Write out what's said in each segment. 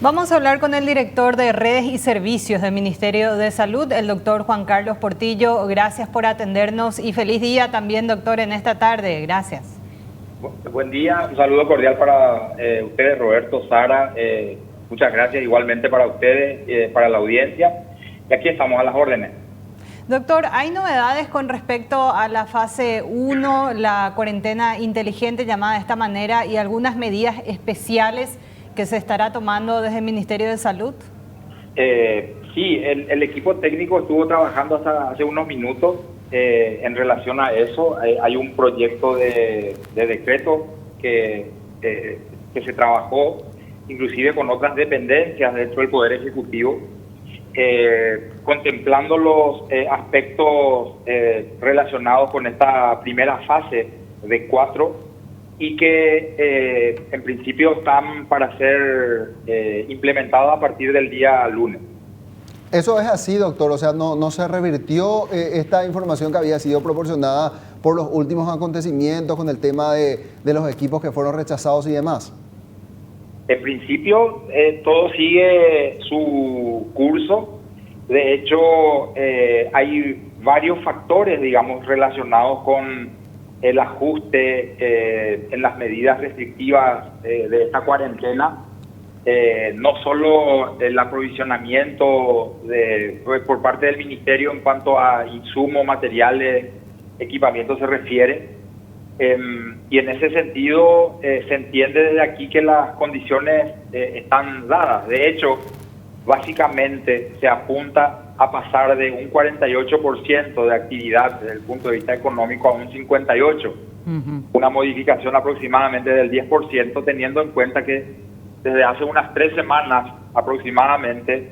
Vamos a hablar con el director de Redes y Servicios del Ministerio de Salud, el doctor Juan Carlos Portillo. Gracias por atendernos y feliz día también, doctor, en esta tarde. Gracias. Buen día, un saludo cordial para ustedes, Roberto, Sara. Muchas gracias igualmente para ustedes, para la audiencia. Y aquí estamos a las órdenes. Doctor, ¿hay novedades con respecto a la fase 1, la cuarentena inteligente llamada de esta manera, y algunas medidas especiales que se estará tomando desde el Ministerio de Salud? Sí, el equipo técnico estuvo trabajando hasta hace unos minutos en relación a eso. Hay un proyecto de decreto que se trabajó inclusive con otras dependencias dentro del Poder Ejecutivo, contemplando los aspectos relacionados con esta primera fase de 4 y que en principio están para ser implementados a partir del día lunes. Eso es así, doctor, o sea, no se revirtió esta información que había sido proporcionada por los últimos acontecimientos con el tema de los equipos que fueron rechazados y demás. En principio todo sigue su curso. De hecho, hay varios factores, digamos, relacionados con el ajuste en las medidas restrictivas de esta cuarentena. No solo el aprovisionamiento por parte del Ministerio en cuanto a insumos, materiales, equipamiento se refiere. Y en ese sentido se entiende desde aquí que las condiciones están dadas. De hecho, básicamente se apunta a pasar de un 48% de actividad desde el punto de vista económico a un 58%. Una modificación aproximadamente del 10%, teniendo en cuenta que desde hace unas 3 semanas aproximadamente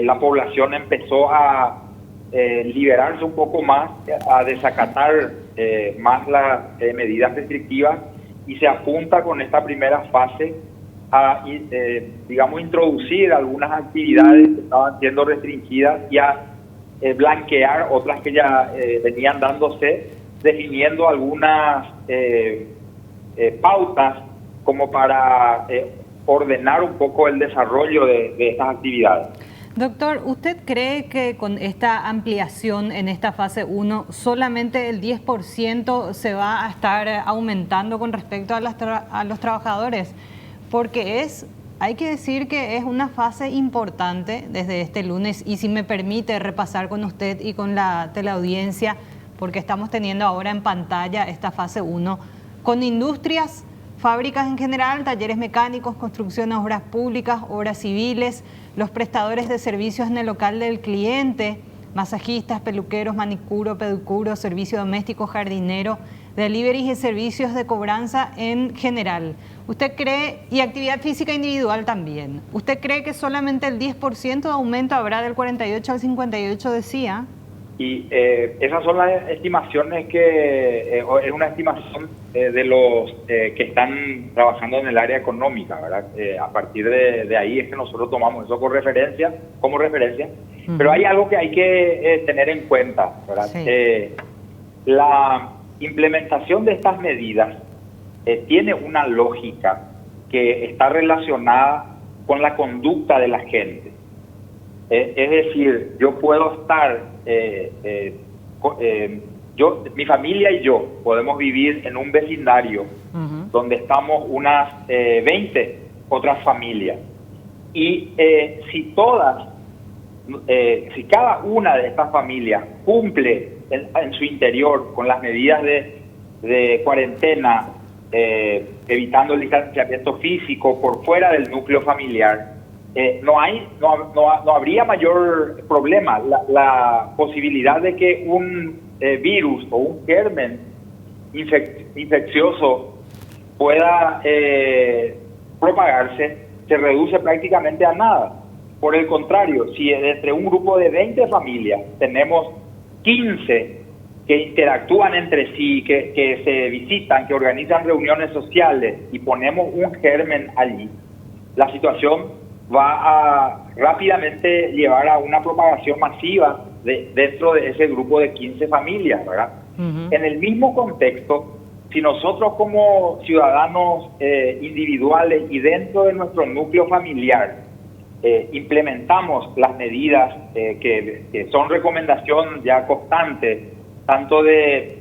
la población empezó a liberarse un poco más, a desacatar más las medidas restrictivas, y se apunta con esta primera fase a, digamos, introducir algunas actividades que estaban siendo restringidas y a blanquear otras que ya venían dándose, definiendo algunas pautas como para ordenar un poco el desarrollo de estas actividades. Doctor, ¿usted cree que con esta ampliación en esta fase 1 solamente el 10% se va a estar aumentando con respecto a los trabajadores? Porque hay que decir que es una fase importante desde este lunes, y si me permite repasar con usted y con la teleaudiencia, porque estamos teniendo ahora en pantalla esta fase 1, con industrias, fábricas en general, talleres mecánicos, construcciones, obras públicas, obras civiles, los prestadores de servicios en el local del cliente, masajistas, peluqueros, manicuro, pedicuro, servicio doméstico, jardinero, deliveries y servicios de cobranza en general. ¿Usted cree, y actividad física individual también, usted cree que solamente el 10% de aumento habrá del 48 al 58, decía? Y esas son las estimaciones que es una estimación de los que están trabajando en el área económica, ¿verdad? A partir de ahí es que nosotros tomamos eso como referencia. Pero hay algo que hay que tener en cuenta, ¿verdad? Sí. La implementación de estas medidas tiene una lógica que está relacionada con la conducta de la gente. Es decir, yo puedo estar, mi familia y yo podemos vivir en un vecindario donde estamos unas 20 otras familias. Y si cada una de estas familias cumple en su interior con las medidas de cuarentena, evitando el distanciamiento físico por fuera del núcleo familiar, no habría mayor problema. La posibilidad de que un virus o un germen infeccioso pueda propagarse se reduce prácticamente a nada. Por el contrario, si entre un grupo de 20 familias tenemos 15 que interactúan entre sí, que se visitan, que organizan reuniones sociales, y ponemos un germen allí, la situación va a rápidamente llevar a una propagación masiva dentro de ese grupo de 15 familias, ¿verdad? En el mismo contexto, si nosotros como ciudadanos individuales y dentro de nuestro núcleo familiar implementamos las medidas que son recomendación ya constante, tanto de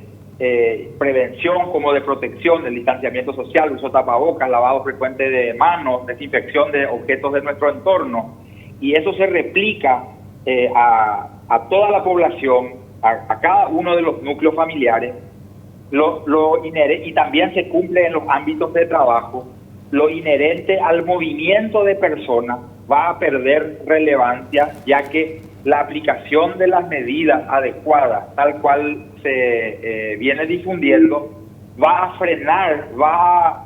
prevención como de protección, el distanciamiento social, uso de tapabocas, lavado frecuente de manos, desinfección de objetos de nuestro entorno, y eso se replica a toda la población, a cada uno de los núcleos familiares, y también se cumple en los ámbitos de trabajo. Lo inherente al movimiento de personas va a perder relevancia, ya que la aplicación de las medidas adecuadas, tal cual se viene difundiendo, va a frenar, va a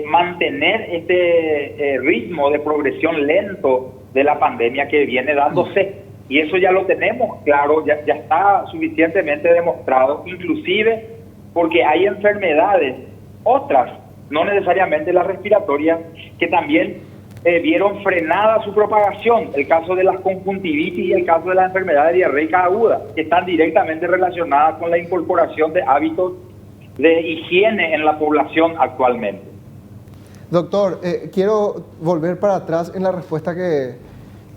mantener este ritmo de progresión lento de la pandemia que viene dándose. Y eso ya lo tenemos claro, ya está suficientemente demostrado, inclusive porque hay enfermedades, otras, no necesariamente las respiratorias, que también vieron frenada su propagación. El caso de las conjuntivitis y el caso de las enfermedades diarreicas agudas, que están directamente relacionadas con la incorporación de hábitos de higiene en la población actualmente. Doctor, quiero volver para atrás en la respuesta que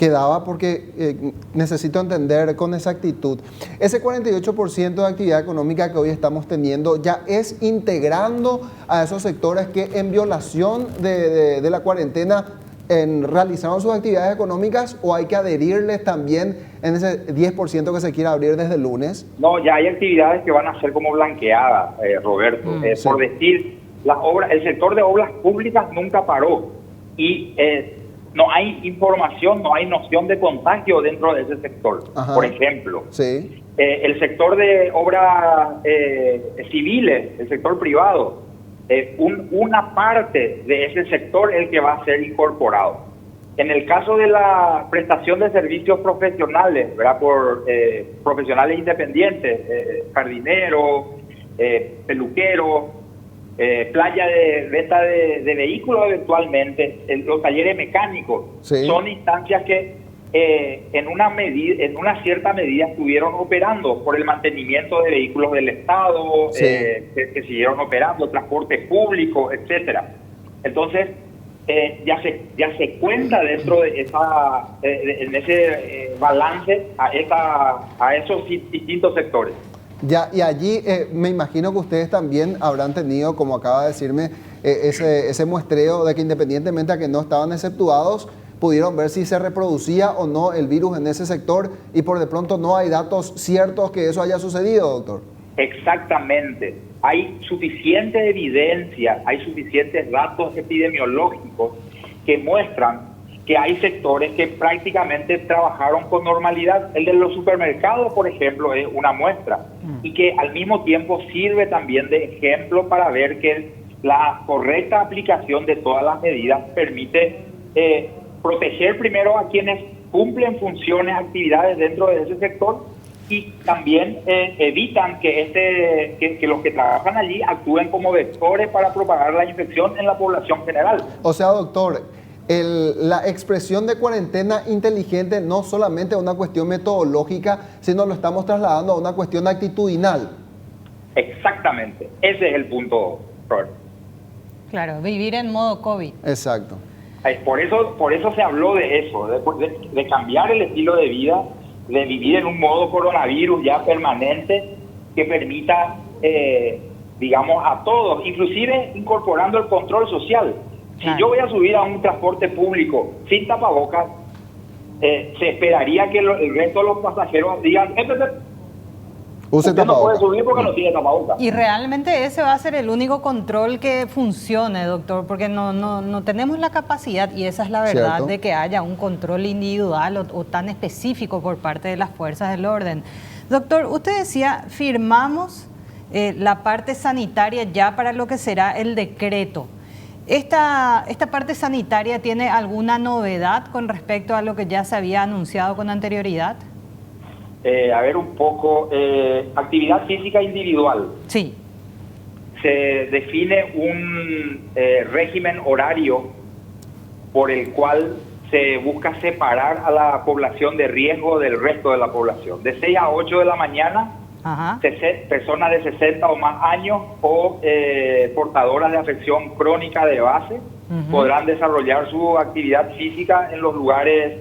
daba, porque necesito entender con exactitud. Ese 48% de actividad económica que hoy estamos teniendo, ¿ya es integrando a esos sectores que en violación de la cuarentena realizaron sus actividades económicas, o hay que adherirles también en ese 10% que se quiere abrir desde el lunes? No, ya hay actividades que van a ser como blanqueadas, Roberto. Sí. Por decir, el sector de obras públicas nunca paró, y no hay información, no hay noción de contagio dentro de ese sector. Ajá. Por ejemplo, sí. El sector de obras civiles, el sector privado, una parte de ese sector es el que va a ser incorporado. En el caso de la prestación de servicios profesionales, ¿verdad? Por profesionales independientes, jardineros, peluqueros, playa de venta de vehículos eventualmente, los talleres mecánicos, sí, son instancias que en una cierta medida estuvieron operando por el mantenimiento de vehículos del Estado, sí, que siguieron operando, transporte público, etcétera. Entonces, ya se cuenta dentro de en ese balance a esos distintos sectores. Ya, y allí me imagino que ustedes también habrán tenido, como acaba de decirme, ese muestreo de que independientemente a que no estaban exceptuados, pudieron ver si se reproducía o no el virus en ese sector, y por de pronto no hay datos ciertos que eso haya sucedido, doctor. Exactamente. Hay suficiente evidencia, hay suficientes datos epidemiológicos que muestran que hay sectores que prácticamente trabajaron con normalidad. El de los supermercados, por ejemplo, es una muestra, y que al mismo tiempo sirve también de ejemplo para ver que la correcta aplicación de todas las medidas permite proteger primero a quienes cumplen funciones, actividades dentro de ese sector, y también evitan que los que trabajan allí actúen como vectores para propagar la infección en la población general. O sea, doctor, la expresión de cuarentena inteligente no solamente es una cuestión metodológica, sino lo estamos trasladando a una cuestión actitudinal. Exactamente, ese es el punto, Robert. Claro, vivir en modo COVID. Exacto. Por eso se habló de eso, de cambiar el estilo de vida, de vivir en un modo coronavirus ya permanente que permita, digamos, a todos, inclusive incorporando el control social. Si yo voy a subir a un transporte público sin tapabocas, se esperaría que el resto de los pasajeros digan: usted no puede subir porque no tiene tapabocas. Y realmente ese va a ser el único control que funcione, doctor, porque no tenemos la capacidad, y esa es la verdad, ¿cierto?, de que haya un control individual o tan específico por parte de las fuerzas del orden. Doctor, usted decía, firmamos la parte sanitaria ya para lo que será el decreto. ¿Esta parte sanitaria tiene alguna novedad con respecto a lo que ya se había anunciado con anterioridad? A ver un poco, actividad física individual. Sí. Se define un régimen horario por el cual se busca separar a la población de riesgo del resto de la población. De 6 a 8 de la mañana, ajá, personas de 60 o más años o portadoras de afección crónica de base, podrán desarrollar su actividad física en los lugares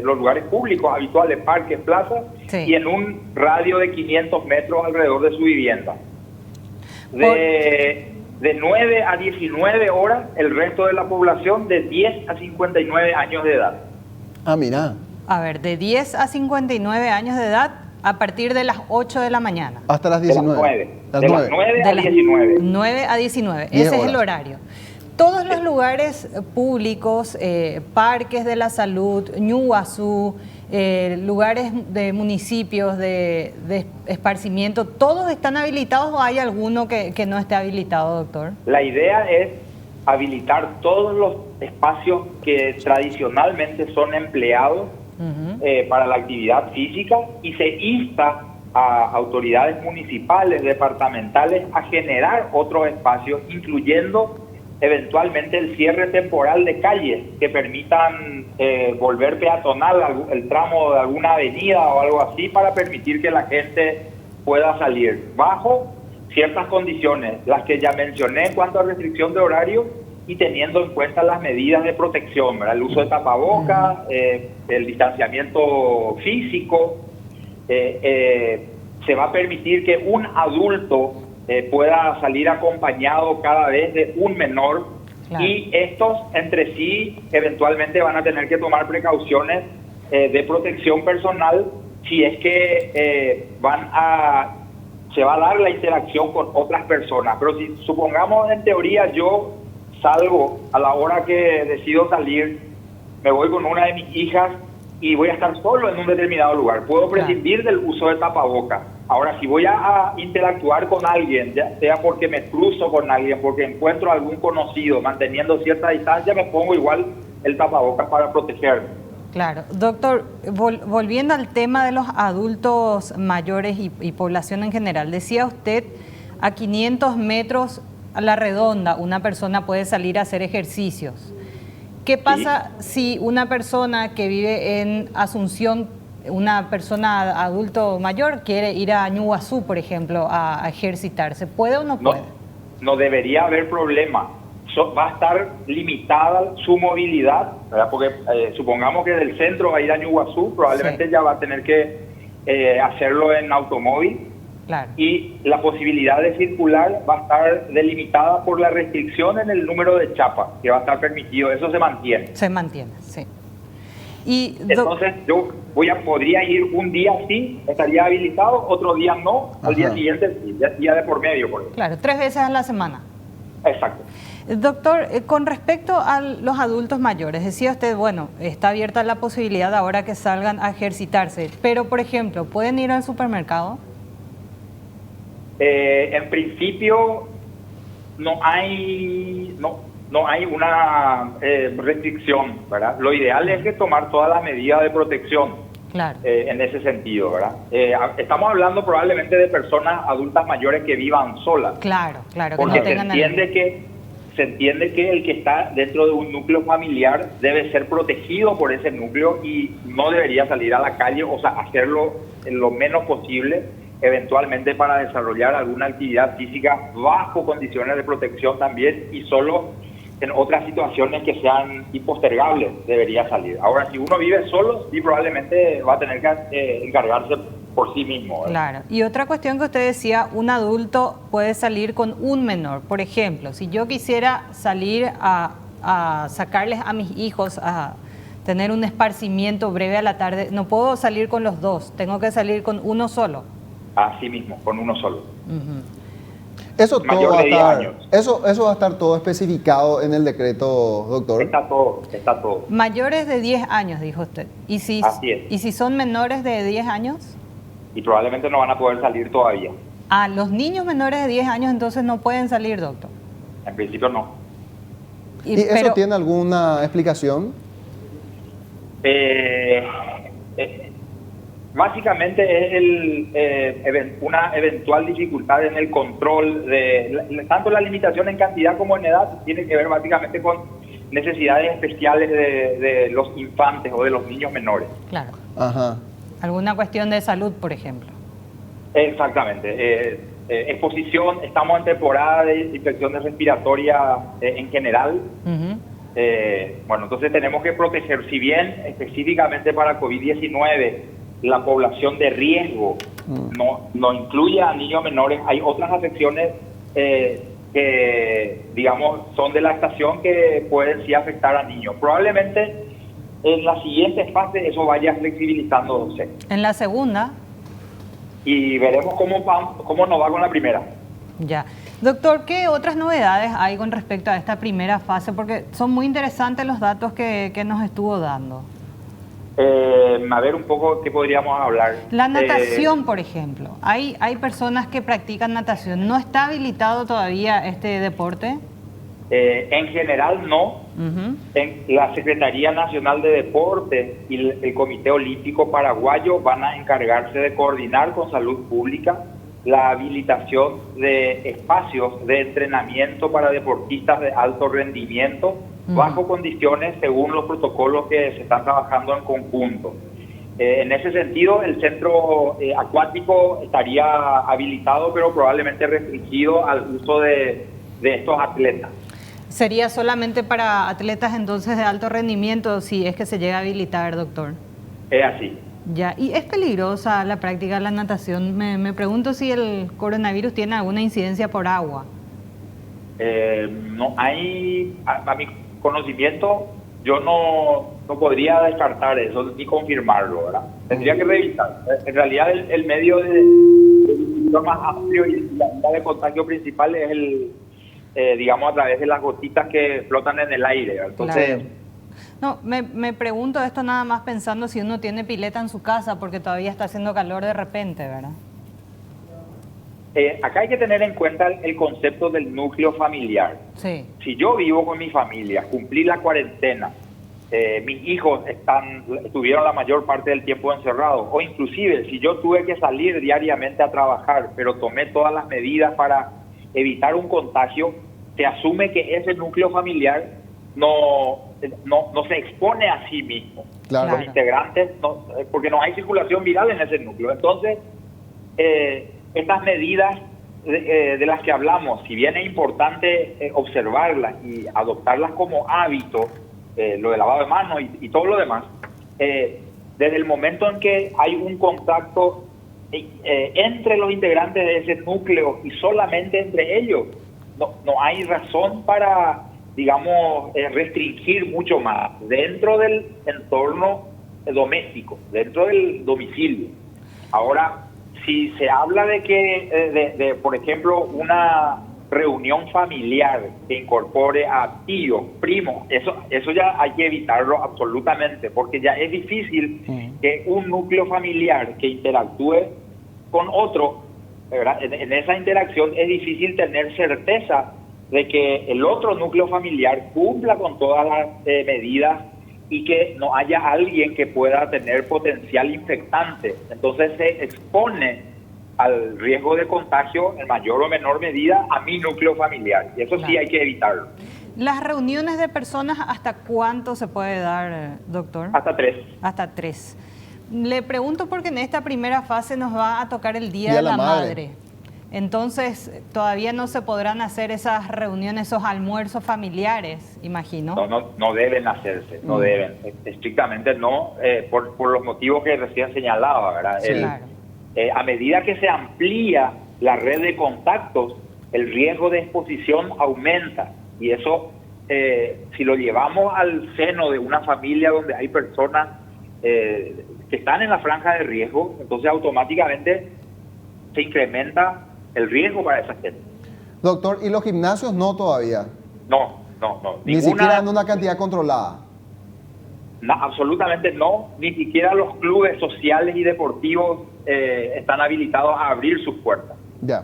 los lugares públicos habituales, parques, plazas, y en un radio de 500 metros alrededor de su vivienda. De 9 a 19 horas, el resto de la población de 10 a 59 años de edad. Ah, mira. A ver, de 10 a 59 años de edad, a partir de las 8 de la mañana. Hasta las 19. De las 9 a 19. 9 a 19, ese es el horario. Todos los lugares públicos, parques de la salud, Ñuguazú, lugares de municipios de esparcimiento, ¿todos están habilitados o hay alguno que no esté habilitado, doctor? La idea es habilitar todos los espacios que tradicionalmente son empleados para la actividad física, y se insta a autoridades municipales, departamentales, a generar otros espacios, incluyendo eventualmente el cierre temporal de calles que permitan volver peatonal el tramo de alguna avenida o algo así, para permitir que la gente pueda salir bajo ciertas condiciones, las que ya mencioné en cuanto a restricción de horario, y teniendo en cuenta las medidas de protección, ¿verdad? El uso de tapabocas, el distanciamiento físico. Se va a permitir que un adulto pueda salir acompañado cada vez de un menor, claro. Y estos entre sí eventualmente van a tener que tomar precauciones de protección personal si es que se va a dar la interacción con otras personas. Pero si supongamos, en teoría, yo salgo a la hora que decido salir, me voy con una de mis hijas y voy a estar solo en un determinado lugar, puedo prescindir del uso de tapabocas. Ahora, si voy a interactuar con alguien, ya sea porque me cruzo con alguien, porque encuentro a algún conocido, manteniendo cierta distancia, me pongo igual el tapabocas para protegerme. Claro. Doctor, volviendo al tema de los adultos mayores y población en general, decía usted, a 500 metros a la redonda una persona puede salir a hacer ejercicios. ¿Qué pasa si una persona que vive en Asunción, una persona adulto mayor, quiere ir a Ñuguazú, por ejemplo, a ejercitarse? ¿Puede o no puede? No debería haber problema. Va a estar limitada su movilidad, ¿verdad? Porque supongamos que del centro va a ir a Ñuguazú, probablemente ya va a tener que hacerlo en automóvil. Claro. Y la posibilidad de circular va a estar delimitada por la restricción en el número de chapas que va a estar permitido. Eso se mantiene. Se mantiene, sí. Y entonces yo podría ir un día sí, estaría habilitado, otro día no, al día siguiente sí, día de por medio. Por ejemplo. Claro, 3 veces a la semana. Exacto. Doctor, con respecto a los adultos mayores, decía usted, bueno, está abierta la posibilidad ahora que salgan a ejercitarse, pero por ejemplo, ¿pueden ir al supermercado? En principio no hay una restricción, ¿verdad? Lo ideal es que tomar todas las medidas de protección, claro. En ese sentido, ¿verdad? Estamos hablando probablemente de personas adultas mayores que vivan solas. Claro, claro. Porque se entiende que el que está dentro de un núcleo familiar debe ser protegido por ese núcleo y no debería salir a la calle, o sea, hacerlo en lo menos posible, eventualmente para desarrollar alguna actividad física bajo condiciones de protección también, y solo en otras situaciones que sean impostergables debería salir. Ahora, si uno vive solo, sí probablemente va a tener que encargarse por sí mismo, ¿verdad? Claro. Y otra cuestión que usted decía, un adulto puede salir con un menor. Por ejemplo, si yo quisiera salir a sacarles a mis hijos a tener un esparcimiento breve a la tarde, no puedo salir con los dos, tengo que salir con uno solo. Así mismo, con uno solo. Eso todo va a estar todo especificado en el decreto, doctor. Está todo. Mayores de 10 años, dijo usted. Así es. ¿Y si son menores de 10 años? Y probablemente no van a poder salir todavía. Los niños menores de 10 años entonces no pueden salir, doctor. En principio no. ¿Y eso tiene alguna explicación? Básicamente es una eventual dificultad en el control tanto la limitación en cantidad como en edad tiene que ver básicamente con necesidades especiales de los infantes o de los niños menores. Claro. Ajá. ¿Alguna cuestión de salud, por ejemplo? Exactamente. exposición, estamos en temporada de infecciones respiratorias en general. Bueno, entonces tenemos que proteger, si bien específicamente para COVID-19 la población de riesgo no incluye a niños menores, hay otras afecciones que, digamos, son de lactación que pueden sí afectar a niños. Probablemente en la siguiente fase eso vaya flexibilizándose. En la segunda. Y veremos cómo nos va con la primera. Ya. Doctor, ¿qué otras novedades hay con respecto a esta primera fase? Porque son muy interesantes los datos que nos estuvo dando. A ver un poco qué podríamos hablar. La natación, por ejemplo. Hay personas que practican natación. ¿No está habilitado todavía este deporte? En general no. En la Secretaría Nacional de Deportes y el Comité Olímpico Paraguayo van a encargarse de coordinar con Salud Pública la habilitación de espacios de entrenamiento para deportistas de alto rendimiento bajo condiciones según los protocolos que se están trabajando en conjunto. En ese sentido, el centro acuático estaría habilitado, pero probablemente restringido al uso de estos atletas. ¿Sería solamente para atletas entonces de alto rendimiento si es que se llega a habilitar, doctor? Es así. Ya, ¿y es peligrosa la práctica de la natación? Me pregunto si el coronavirus tiene alguna incidencia por agua. No hay, a mi conocimiento, yo no podría descartar eso ni confirmarlo, ¿verdad? Tendría que revisar. En realidad el medio de más amplio y la vía de contagio principal es digamos, a través de las gotitas que flotan en el aire. Entonces, claro. No, me pregunto esto nada más pensando si uno tiene pileta en su casa porque todavía está haciendo calor de repente, ¿verdad? Acá hay que tener en cuenta el concepto del núcleo familiar. Sí. Si yo vivo con mi familia, cumplí la cuarentena, mis hijos estuvieron la mayor parte del tiempo encerrados, o inclusive si yo tuve que salir diariamente a trabajar, pero tomé todas las medidas para evitar un contagio, se asume que ese núcleo familiar no se expone a sí mismo. Claro. Los integrantes, porque no hay circulación viral en ese núcleo. Entonces, estas medidas de las que hablamos, si bien es importante observarlas y adoptarlas como hábito, lo de lavado de manos y todo lo demás, desde el momento en que hay un contacto entre los integrantes de ese núcleo y solamente entre ellos, no hay razón para, digamos, restringir mucho más dentro del entorno doméstico, dentro del domicilio. Ahora, si se habla de que, por ejemplo, una reunión familiar que incorpore a tíos, primos, eso ya hay que evitarlo absolutamente, porque ya es difícil que un núcleo familiar que interactúe con otro, ¿verdad? En esa interacción es difícil tener certeza de que el otro núcleo familiar cumpla con todas las medidas y que no haya alguien que pueda tener potencial infectante. Entonces se expone al riesgo de contagio en mayor o menor medida a mi núcleo familiar. Y eso sí hay que evitarlo. ¿Las reuniones de personas hasta cuánto se puede dar, doctor? Hasta 3. Hasta 3. Le pregunto porque en esta primera fase nos va a tocar el Día de la Madre. Entonces, todavía no se podrán hacer esas reuniones, esos almuerzos familiares, imagino. No deben hacerse, no deben. Estrictamente no, por los motivos que recién señalaba, ¿verdad? Sí, claro. A medida que se amplía la red de contactos, el riesgo de exposición aumenta. Y eso, si lo llevamos al seno de una familia donde hay personas que están en la franja de riesgo, entonces automáticamente se incrementa el riesgo para esa gente. Doctor, ¿y los gimnasios no todavía? No. Ni siquiera en una cantidad controlada. Absolutamente no, ni siquiera los clubes sociales y deportivos están habilitados a abrir sus puertas. Ya.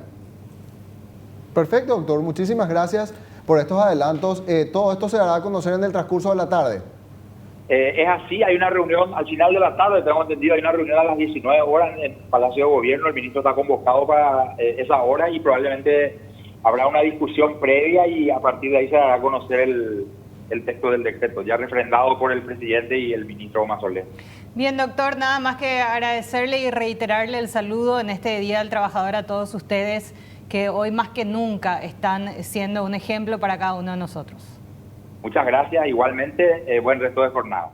Perfecto, doctor. Muchísimas gracias por estos adelantos. Todo esto se dará a conocer en el transcurso de la tarde. Es así, hay una reunión al final de la tarde, tengo entendido, hay una reunión a las 19 horas en el Palacio de Gobierno, el ministro está convocado para esa hora y probablemente habrá una discusión previa y a partir de ahí se dará a conocer el texto del decreto, ya refrendado por el presidente y el ministro Mazolé. Bien, doctor, nada más que agradecerle y reiterarle el saludo en este Día del Trabajador a todos ustedes que hoy más que nunca están siendo un ejemplo para cada uno de nosotros. Muchas gracias, igualmente, buen resto de jornada.